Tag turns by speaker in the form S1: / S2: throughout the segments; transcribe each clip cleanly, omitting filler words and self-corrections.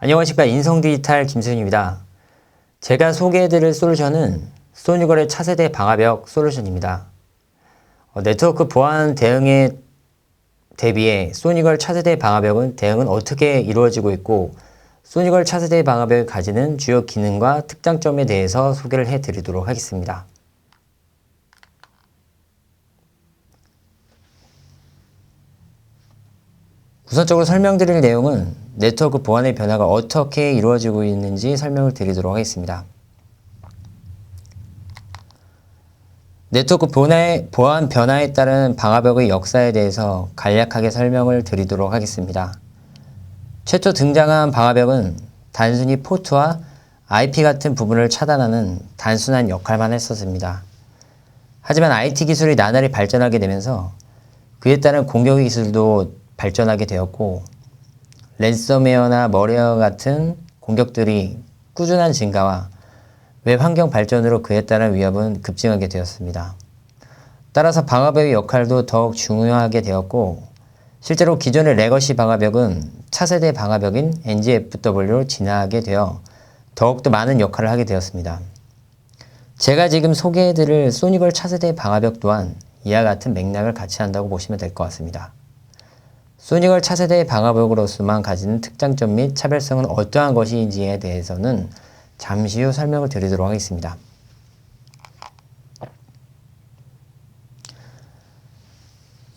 S1: 안녕하십니까. 인성디지털 김수현입니다. 제가 소개해드릴 솔루션은 소니걸의 차세대 방화벽 솔루션입니다. 네트워크 보안 대응에 대비해 소니걸 차세대 방화벽은 대응은 어떻게 이루어지고 있고 소니걸 차세대 방화벽이 가지는 주요 기능과 특장점에 대해서 소개를 해드리도록 하겠습니다. 우선적으로 설명드릴 내용은 네트워크 보안의 변화가 어떻게 이루어지고 있는지 설명을 드리도록 하겠습니다. 네트워크 보안 변화에 따른 방화벽의 역사에 대해서 간략하게 설명을 드리도록 하겠습니다. 최초 등장한 방화벽은 단순히 포트와 IP 같은 부분을 차단하는 단순한 역할만 했었습니다. 하지만 IT 기술이 나날이 발전하게 되면서 그에 따른 공격 기술도 발전하게 되었고 랜섬웨어나 머리웨어 같은 공격들이 꾸준한 증가와 웹 환경 발전으로 그에 따른 위협은 급증하게 되었습니다. 따라서 방화벽의 역할도 더욱 중요하게 되었고 실제로 기존의 레거시 방화벽은 차세대 방화벽인 NGFW로 진화하게 되어 더욱더 많은 역할을 하게 되었습니다. 제가 지금 소개해드릴 소니걸 차세대 방화벽 또한 이와 같은 맥락을 같이 한다고 보시면 될 것 같습니다. 소니걸 차세대 방화벽으로서만 가지는 특장점 및 차별성은 어떠한 것인지에 대해서는 잠시 후 설명을 드리도록 하겠습니다.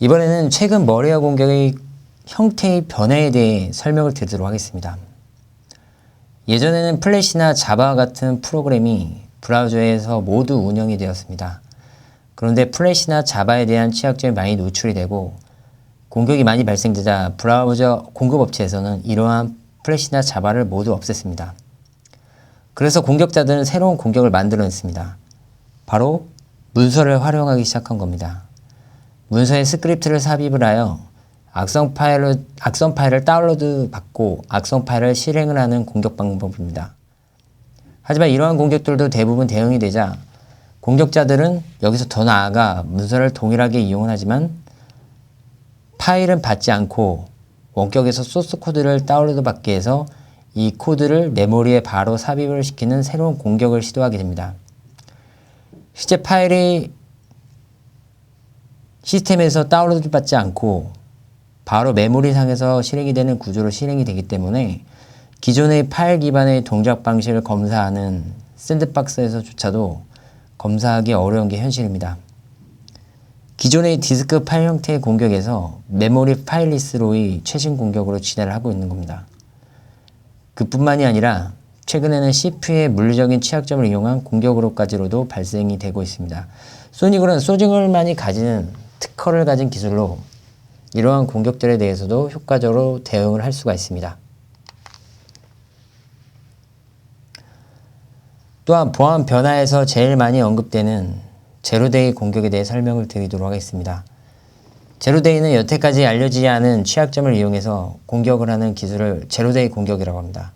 S1: 이번에는 최근 머리웨어 공격의 형태의 변화에 대해 설명을 드리도록 하겠습니다. 예전에는 플래시나 자바 같은 프로그램이 브라우저에서 모두 운영이 되었습니다. 그런데 플래시나 자바에 대한 취약점이 많이 노출이 되고 공격이 많이 발생되자 브라우저 공급업체에서는 이러한 플래시나 자바를 모두 없앴습니다. 그래서 공격자들은 새로운 공격을 만들어냈습니다. 바로 문서를 활용하기 시작한 겁니다. 문서에 스크립트를 삽입을 하여 악성 파일을 다운로드 받고 악성 파일을 실행을 하는 공격 방법입니다. 하지만 이러한 공격들도 대부분 대응이 되자 공격자들은 여기서 더 나아가 문서를 동일하게 이용은 하지만 파일은 받지 않고 원격에서 소스 코드를 다운로드 받게 해서 이 코드를 메모리에 바로 삽입을 시키는 새로운 공격을 시도하게 됩니다. 실제 파일이 시스템에서 다운로드 받지 않고 바로 메모리 상에서 실행이 되는 구조로 실행이 되기 때문에 기존의 파일 기반의 동작 방식을 검사하는 샌드박스에서조차도 검사하기 어려운 게 현실입니다. 기존의 디스크 파일 형태의 공격에서 메모리 파일리스로의 최신 공격으로 진화를 하고 있는 겁니다. 그뿐만이 아니라 최근에는 CPU의 물리적인 취약점을 이용한 공격으로까지로도 발생이 되고 있습니다. 소니걸은 소니걸만이 가지는 특허를 가진 기술로 이러한 공격들에 대해서도 효과적으로 대응을 할 수가 있습니다. 또한 보안 변화에서 제일 많이 언급되는 제로데이 공격에 대해 설명을 드리도록 하겠습니다. 제로데이는 여태까지 알려지지 않은 취약점을 이용해서 공격을 하는 기술을 제로데이 공격이라고 합니다.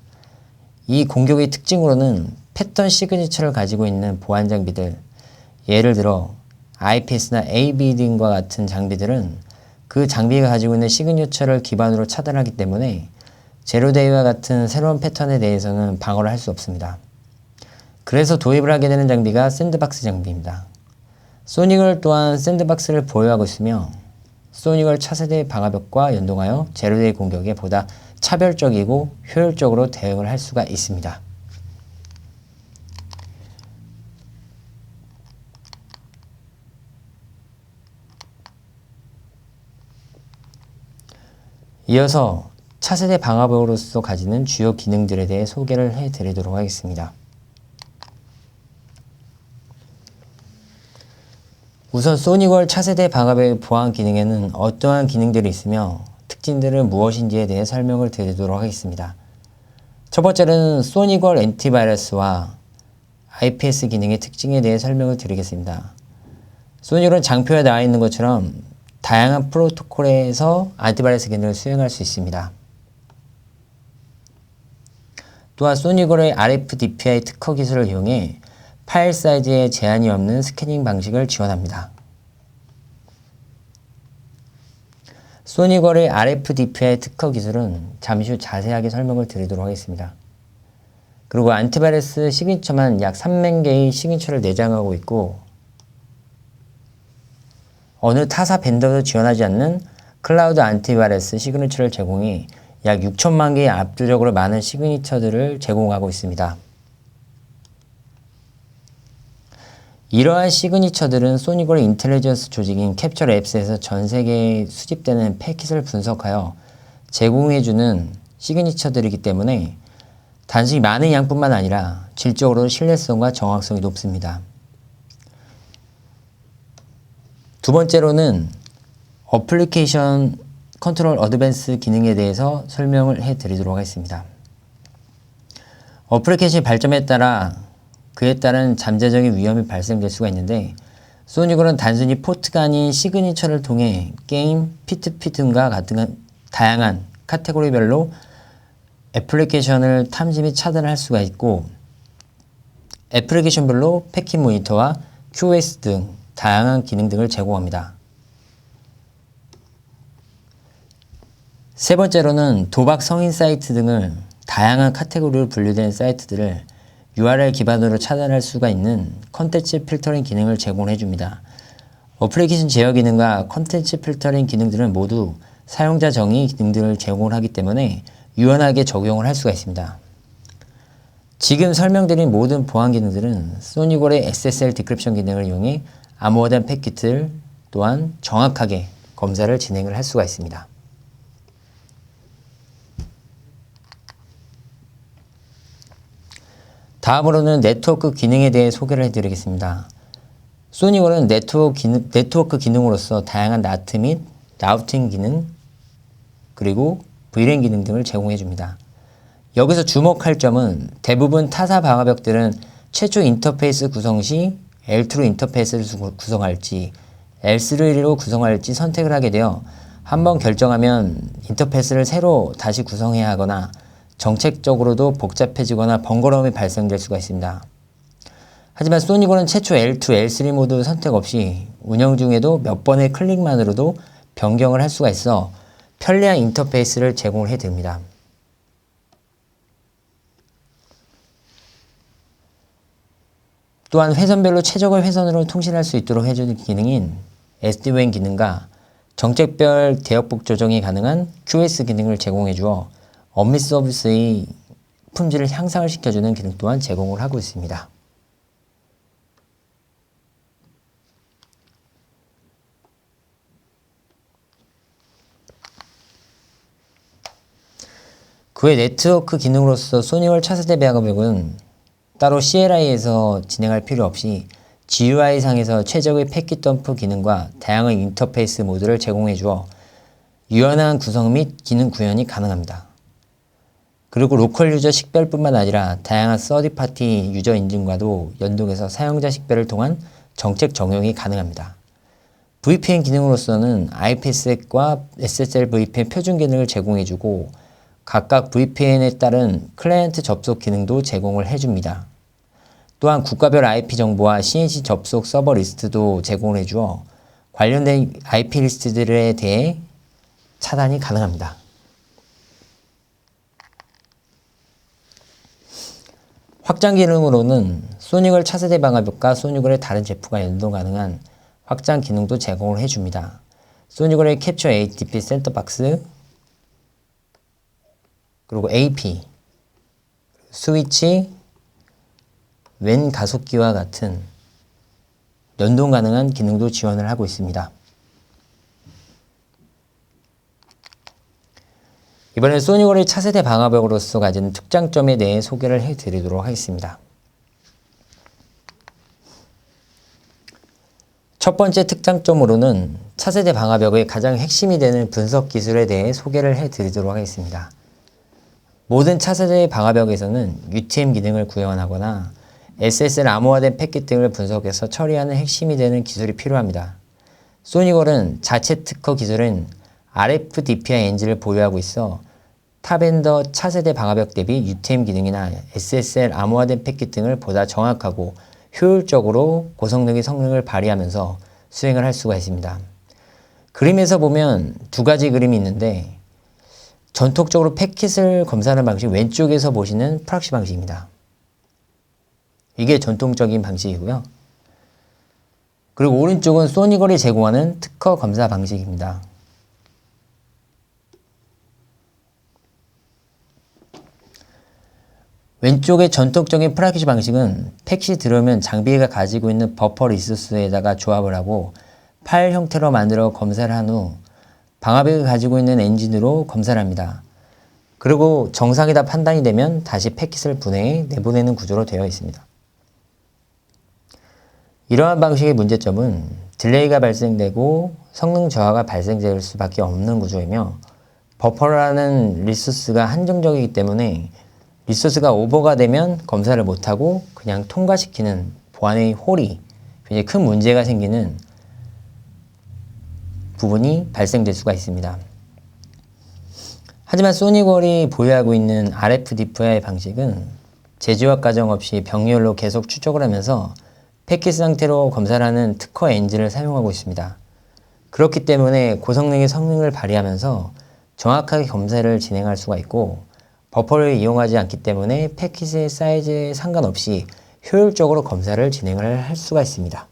S1: 이 공격의 특징으로는 패턴 시그니처를 가지고 있는 보안 장비들, 예를 들어 IPS나 AV 등과 같은 장비들은 그 장비가 가지고 있는 시그니처를 기반으로 차단하기 때문에 제로데이와 같은 새로운 패턴에 대해서는 방어를 할 수 없습니다. 그래서 도입을 하게 되는 장비가 샌드박스 장비입니다. 소니걸 또한 샌드박스를 보유하고 있으며 소니걸 차세대 방화벽과 연동하여 제로데이 공격에 보다 차별적이고 효율적으로 대응을 할 수가 있습니다. 이어서 차세대 방화벽으로서 가지는 주요 기능들에 대해 소개를 해드리도록 하겠습니다. 우선 소니걸 차세대 방화벽의 보안 기능에는 어떠한 기능들이 있으며 특징들은 무엇인지에 대해 설명을 드리도록 하겠습니다. 첫 번째는 소니걸 엔티바이러스와 IPS 기능의 특징에 대해 설명을 드리겠습니다. 소니걸은 장표에 나와 있는 것처럼 다양한 프로토콜에서 안티바이러스 기능을 수행할 수 있습니다. 또한 소니걸의 RFDPI 특허 기술을 이용해 파일 사이즈에 제한이 없는 스캐닝 방식을 지원합니다. 소니걸의 RF DPI 특허 기술은 잠시 후 자세하게 설명을 드리도록 하겠습니다. 그리고 안티바이러스 시그니처만 약 3만 개의 시그니처를 내장하고 있고 어느 타사 벤더도 지원하지 않는 클라우드 안티바이러스 시그니처를 제공해 약 6천만 개의 압도적으로 많은 시그니처들을 제공하고 있습니다. 이러한 시그니처들은 소니걸 인텔리전스 조직인 캡처 랩스에서 전 세계에 수집되는 패킷을 분석하여 제공해주는 시그니처들이기 때문에 단순히 많은 양뿐만 아니라 질적으로 신뢰성과 정확성이 높습니다. 두 번째로는 어플리케이션 컨트롤 어드밴스 기능에 대해서 설명을 해드리도록 하겠습니다. 어플리케이션 발전에 따라 그에 따른 잠재적인 위험이 발생될 수가 있는데 소니걸은 단순히 포트가 아닌 시그니처를 통해 게임, P2P 등과 같은 다양한 카테고리별로 애플리케이션을 탐지 및 차단할 수가 있고 애플리케이션별로 패킷 모니터와 QoS 등 다양한 기능 등을 제공합니다. 세 번째로는 도박 성인 사이트 등을 다양한 카테고리로 분류된 사이트들을 URL 기반으로 차단할 수가 있는 컨텐츠 필터링 기능을 제공해 줍니다. 어플리케이션 제어 기능과 컨텐츠 필터링 기능들은 모두 사용자 정의 기능들을 제공을 하기 때문에 유연하게 적용을 할 수가 있습니다. 지금 설명드린 모든 보안 기능들은 소니걸의 SSL 디크립션 기능을 이용해 암호화된 패킷을 또한 정확하게 검사를 진행을 할 수가 있습니다. 다음으로는 네트워크 기능에 대해 소개를 해드리겠습니다. 소니걸은 네트워크 기능으로서 다양한 NAT 및 라우팅 기능 그리고 VLAN 기능 등을 제공해 줍니다. 여기서 주목할 점은 대부분 타사 방화벽들은 최초 인터페이스 구성 시 L2로 인터페이스를 구성할지 L3로 구성할지 선택을 하게 되어 한번 결정하면 인터페이스를 새로 다시 구성해야 하거나 정책적으로도 복잡해지거나 번거로움이 발생될 수가 있습니다. 하지만 소니걸은 최초 L2, L3 모두 선택 없이 운영 중에도 몇 번의 클릭만으로도 변경을 할 수가 있어 편리한 인터페이스를 제공을 해드립니다. 또한 회선별로 최적의 회선으로 통신할 수 있도록 해주는 기능인 SD-WAN 기능과 정책별 대역폭 조정이 가능한 QoS 기능을 제공해 주어 엄밀 서비스의 품질을 향상을 시켜주는 기능 또한 제공을 하고 있습니다. 그 외 네트워크 기능으로서 소니걸 차세대 방화벽은 따로 CLI에서 진행할 필요 없이 GUI상에서 최적의 패킷 덤프 기능과 다양한 인터페이스 모드를 제공해 주어 유연한 구성 및 기능 구현이 가능합니다. 그리고 로컬 유저 식별뿐만 아니라 다양한 서드파티 유저 인증과도 연동해서 사용자 식별을 통한 정책 적용이 가능합니다. VPN 기능으로서는 IPsec과 SSL VPN 표준 기능을 제공해주고 각각 VPN에 따른 클라이언트 접속 기능도 제공을 해줍니다. 또한 국가별 IP 정보와 CNC 접속 서버 리스트도 제공을 해주어 관련된 IP 리스트들에 대해 차단이 가능합니다. 확장 기능으로는 소니걸 차세대 방화벽과 소니걸의 다른 제품과 연동 가능한 확장 기능도 제공을 해줍니다. 소니걸의 캡처 ATP 센터박스 그리고 AP 스위치 웬 가속기와 같은 연동 가능한 기능도 지원을 하고 있습니다. 이번엔 소니걸의 차세대 방화벽으로서 가진 특장점에 대해 소개를 해드리도록 하겠습니다. 첫 번째 특장점으로는 차세대 방화벽의 가장 핵심이 되는 분석 기술에 대해 소개를 해드리도록 하겠습니다. 모든 차세대 방화벽에서는 UTM 기능을 구현하거나 SSL 암호화된 패킷 등을 분석해서 처리하는 핵심이 되는 기술이 필요합니다. 소니걸은 자체 특허 기술인 RF DPI 엔진을 보유하고 있어 타 벤더 차세대 방화벽 대비 UTM 기능이나 SSL 암호화된 패킷 등을 보다 정확하고 효율적으로 고성능의 성능을 발휘하면서 수행을 할 수가 있습니다. 그림에서 보면 두 가지 그림이 있는데 전통적으로 패킷을 검사하는 방식 왼쪽에서 보시는 프락시 방식입니다. 이게 전통적인 방식이고요. 그리고 오른쪽은 소니걸이 제공하는 특허 검사 방식입니다. 왼쪽의 전통적인 프락시 방식은 팩시 들어오면 장비가 가지고 있는 버퍼 리소스에다가 조합을 하고 파일 형태로 만들어 검사를 한 후 방화벽이 가지고 있는 엔진으로 검사를 합니다. 그리고 정상이다 판단이 되면 다시 패킷을 분해해 내보내는 구조로 되어 있습니다. 이러한 방식의 문제점은 딜레이가 발생되고 성능 저하가 발생될 수밖에 없는 구조이며 버퍼라는 리소스가 한정적이기 때문에 리소스가 오버가 되면 검사를 못하고 그냥 통과시키는 보안의 홀이 굉장히 큰 문제가 생기는 부분이 발생될 수가 있습니다. 하지만 소니걸이 보유하고 있는 RFDVI 방식은 제지화 과정 없이 병렬로 계속 추적을 하면서 패킷 상태로 검사를 하는 특허 엔진을 사용하고 있습니다. 그렇기 때문에 고성능의 성능을 발휘하면서 정확하게 검사를 진행할 수가 있고 버퍼를 이용하지 않기 때문에 패킷의 사이즈에 상관없이 효율적으로 검사를 진행을 할 수가 있습니다.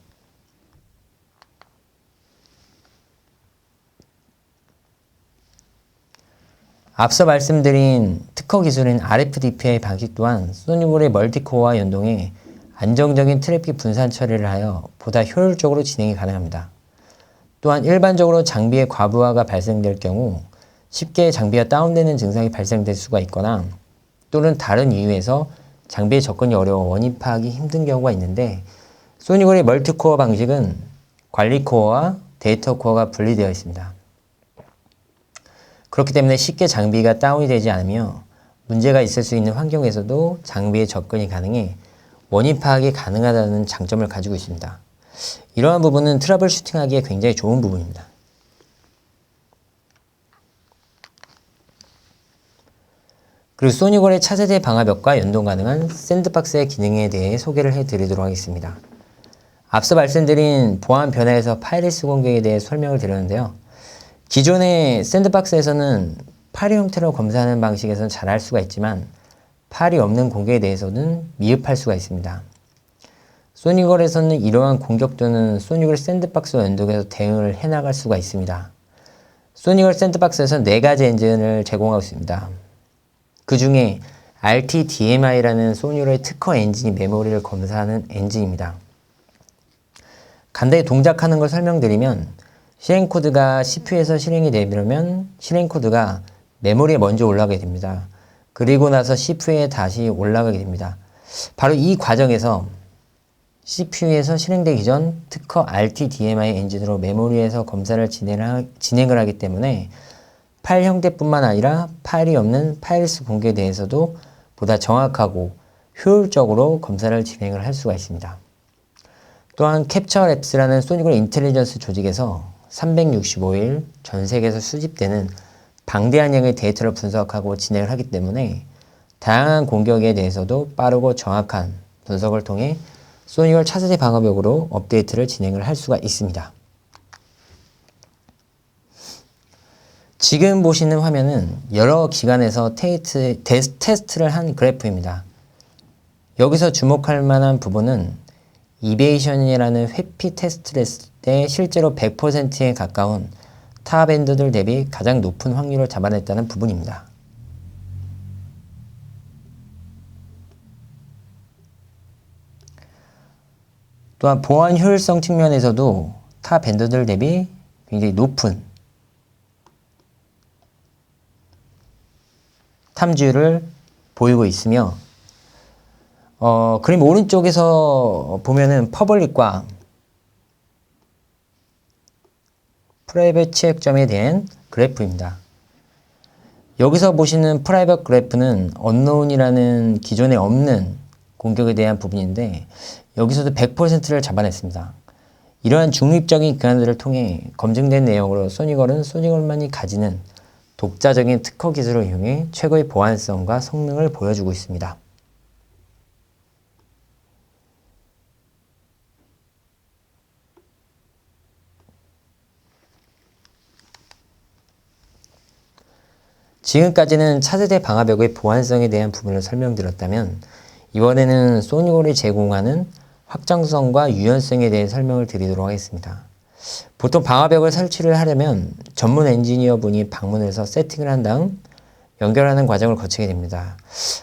S1: 앞서 말씀드린 특허 기술인 RFDPI 방식 또한 소니걸의 멀티코어와 연동해 안정적인 트래픽 분산 처리를 하여 보다 효율적으로 진행이 가능합니다. 또한 일반적으로 장비의 과부하가 발생될 경우 쉽게 장비가 다운되는 증상이 발생될 수가 있거나 또는 다른 이유에서 장비에 접근이 어려워 원인 파악이 힘든 경우가 있는데 소니걸의 멀티코어 방식은 관리 코어와 데이터 코어가 분리되어 있습니다. 그렇기 때문에 쉽게 장비가 다운이 되지 않으며 문제가 있을 수 있는 환경에서도 장비에 접근이 가능해 원인 파악이 가능하다는 장점을 가지고 있습니다. 이러한 부분은 트러블 슈팅하기에 굉장히 좋은 부분입니다. 그리고 소니걸의 차세대 방화벽과 연동 가능한 샌드박스의 기능에 대해 소개를 해드리도록 하겠습니다. 앞서 말씀드린 보안 변화에서 파이리스 공격에 대해 설명을 드렸는데요. 기존의 샌드박스에서는 파리 형태로 검사하는 방식에서는 잘 할 수가 있지만 팔이 없는 공격에 대해서는 미흡할 수가 있습니다. 소니걸에서는 이러한 공격 또는 소니걸 샌드박스와 연동해서 대응을 해나갈 수가 있습니다. 소니걸 샌드박스에서는 4가지 엔진을 제공하고 있습니다. 그 중에 RTDMI라는 소니걸의 특허 엔진이 메모리를 검사하는 엔진입니다. 간단히 동작하는 걸 설명드리면 실행 코드가 CPU에서 실행이 되려면 실행 코드가 메모리에 먼저 올라가게 됩니다. 그리고 나서 CPU에 다시 올라가게 됩니다. 바로 이 과정에서 CPU에서 실행되기 전 특허 RTDMI 엔진으로 메모리에서 검사를 진행을 하기 때문에 파일 형태뿐만 아니라 파일이 없는 파이리스 공격에 대해서도 보다 정확하고 효율적으로 검사를 진행을 할 수가 있습니다. 또한 캡처랩스라는 소니걸 인텔리전스 조직에서 365일 전 세계에서 수집되는 방대한 양의 데이터를 분석하고 진행을 하기 때문에 다양한 공격에 대해서도 빠르고 정확한 분석을 통해 소니걸 차세대 방어벽으로 업데이트를 진행을 할 수가 있습니다. 지금 보시는 화면은 여러 기관에서 테스트를 한 그래프입니다. 여기서 주목할 만한 부분은 이베이션이라는 회피 테스트를 했을 때 실제로 100%에 가까운 타 밴드들 대비 가장 높은 확률을 잡아냈다는 부분입니다. 또한 보안 효율성 측면에서도 타 밴드들 대비 굉장히 높은 탐지율을 보이고 있으며 그림 오른쪽에서 보면은 퍼블릭과 프라이빗 취약점에 대한 그래프입니다. 여기서 보시는 프라이빗 그래프는 언노운이라는 기존에 없는 공격에 대한 부분인데 여기서도 100%를 잡아냈습니다. 이러한 중립적인 기관들을 통해 검증된 내용으로 소니걸은 소니걸만이 가지는 독자적인 특허 기술을 이용해 최고의 보안성과 성능을 보여주고 있습니다. 지금까지는 차세대 방화벽의 보안성에 대한 부분을 설명드렸다면 이번에는 소니골이 제공하는 확장성과 유연성에 대해 설명을 드리도록 하겠습니다. 보통 방화벽을 설치를 하려면 전문 엔지니어 분이 방문해서 세팅을 한 다음 연결하는 과정을 거치게 됩니다.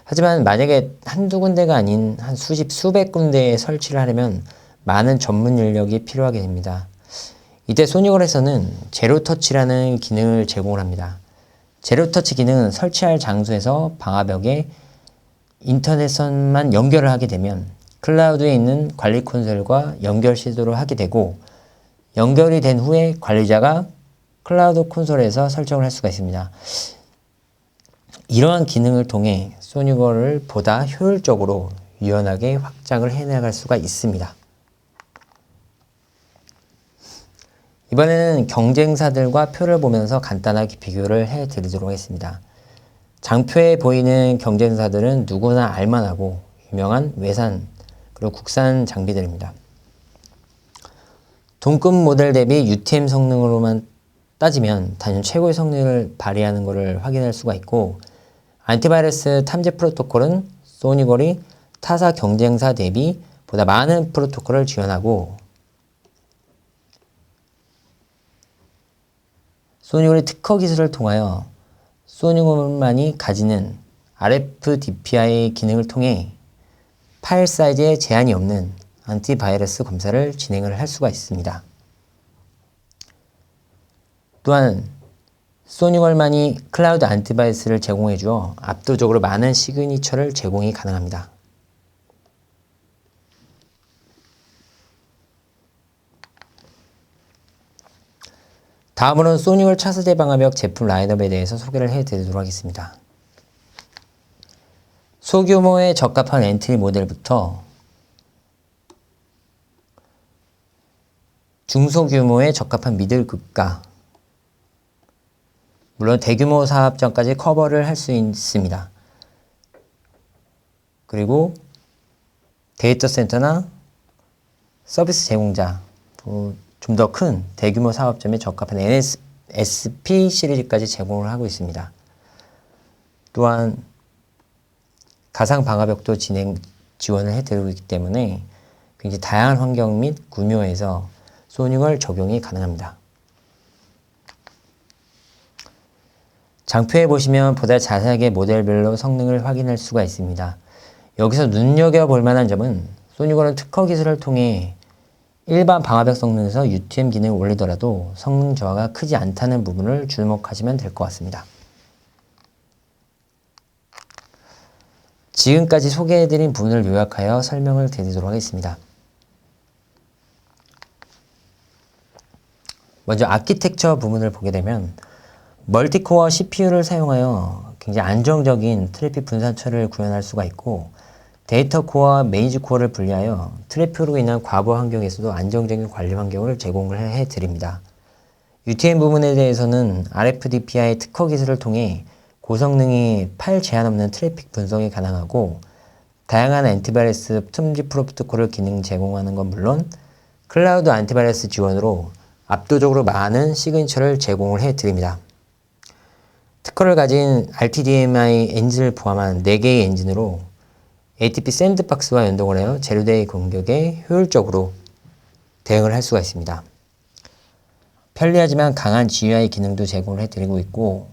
S1: 하지만 만약에 한두 군데가 아닌 한 수십, 수백 군데에 설치를 하려면 많은 전문 인력이 필요하게 됩니다. 이때 소니골에서는 제로터치라는 기능을 제공을 합니다. 제로터치 기능은 설치할 장소에서 방화벽에 인터넷선만 연결을 하게 되면 클라우드에 있는 관리 콘솔과 연결 시도를 하게 되고 연결이 된 후에 관리자가 클라우드 콘솔에서 설정을 할 수가 있습니다. 이러한 기능을 통해 소니골을 보다 효율적으로 유연하게 확장을 해나갈 수가 있습니다. 이번에는 경쟁사들과 표를 보면서 간단하게 비교를 해드리도록 하겠습니다. 장표에 보이는 경쟁사들은 누구나 알만하고 유명한 외산 그리고 국산 장비들입니다. 동급 모델 대비 UTM 성능으로만 따지면 단연 최고의 성능을 발휘하는 것을 확인할 수가 있고 안티바이러스 탐지 프로토콜은 소니골이 타사 경쟁사 대비 보다 많은 프로토콜을 지원하고 소니골의 특허 기술을 통하여 소니골만이 가지는 RF-DPI 기능을 통해 파일 사이즈에 제한이 없는 안티바이러스 검사를 진행을 할 수가 있습니다. 또한 소니골만이 클라우드 안티바이러스를 제공해 주어 압도적으로 많은 시그니처를 제공이 가능합니다. 다음으로는 소니골 차세대 방화벽 제품 라인업에 대해서 소개를 해드리도록 하겠습니다. 소규모에 적합한 엔트리 모델부터 중소규모에 적합한 미들급가 물론 대규모 사업장까지 커버를 할 수 있습니다. 그리고 데이터 센터나 서비스 제공자 좀 더 큰 대규모 사업점에 적합한 NSP 시리즈까지 제공을 하고 있습니다. 또한 가상 방화벽도 지원을 해드리고 있기 때문에 굉장히 다양한 환경 및 구조에서 소니골 적용이 가능합니다. 장표에 보시면 보다 자세하게 모델별로 성능을 확인할 수가 있습니다. 여기서 눈여겨볼 만한 점은 소니골은 특허 기술을 통해 일반 방화벽 성능에서 UTM 기능을 올리더라도 성능 저하가 크지 않다는 부분을 주목하시면 될 것 같습니다. 지금까지 소개해드린 부분을 요약하여 설명을 드리도록 하겠습니다. 먼저 아키텍처 부분을 보게 되면 멀티코어 CPU를 사용하여 굉장히 안정적인 트래픽 분산처를 구현할 수가 있고 데이터 코어와 메인즈 코어를 분리하여 트래픽으로 인한 과부 환경에서도 안정적인 관리 환경을 제공을 해드립니다. UTM 부분에 대해서는 RF-DPI 특허 기술을 통해 고성능이 파일 제한 없는 트래픽 분석이 가능하고 다양한 안티바이러스 tum지 프로토콜을 기능 제공하는 건 물론 클라우드 안티바이러스 지원으로 압도적으로 많은 시그니처를 제공을 해드립니다. 특허를 가진 RTDMI 엔진을 포함한 4개의 엔진으로 ATP 샌드박스와 연동을 하여 제로데이 공격에 효율적으로 대응을 할 수가 있습니다. 편리하지만 강한 GUI 기능도 제공을 해드리고 있고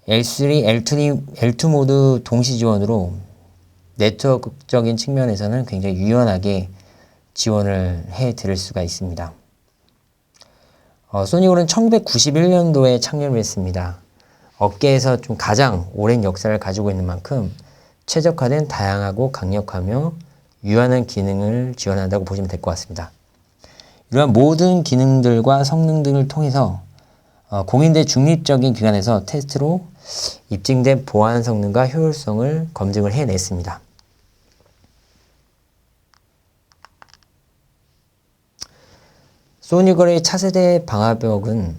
S1: L3, L2 모드 동시 지원으로 네트워크적인 측면에서는 굉장히 유연하게 지원을 해드릴 수가 있습니다. 소니골은 1991년도에 창립을 했습니다. 업계에서 좀 가장 오랜 역사를 가지고 있는 만큼 최적화된 다양하고 강력하며 유연한 기능을 지원한다고 보시면 될 것 같습니다. 이러한 모든 기능들과 성능 등을 통해서 공인된 중립적인 기관에서 테스트로 입증된 보안 성능과 효율성을 검증을 해냈습니다. 소니골의 차세대 방화벽은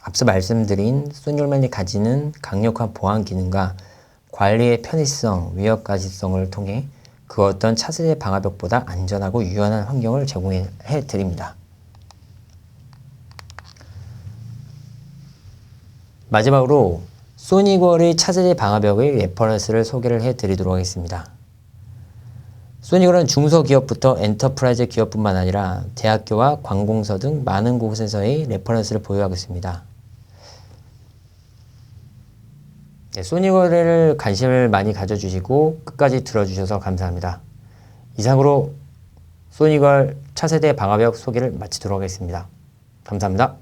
S1: 앞서 말씀드린 소니골만이 가지는 강력한 보안 기능과 관리의 편의성, 위협 가시성을 통해 그 어떤 차세대 방화벽보다 안전하고 유연한 환경을 제공해 드립니다. 마지막으로 소니걸의 차세대 방화벽의 레퍼런스를 소개를 해드리도록 하겠습니다. 소니걸은 중소기업부터 엔터프라이즈 기업뿐만 아니라 대학교와 관공서 등 많은 곳에서의 레퍼런스를 보유하고 있습니다. 네, 소니걸을 관심을 많이 가져주시고 끝까지 들어주셔서 감사합니다. 이상으로 소니걸 차세대 방화벽 소개를 마치도록 하겠습니다. 감사합니다.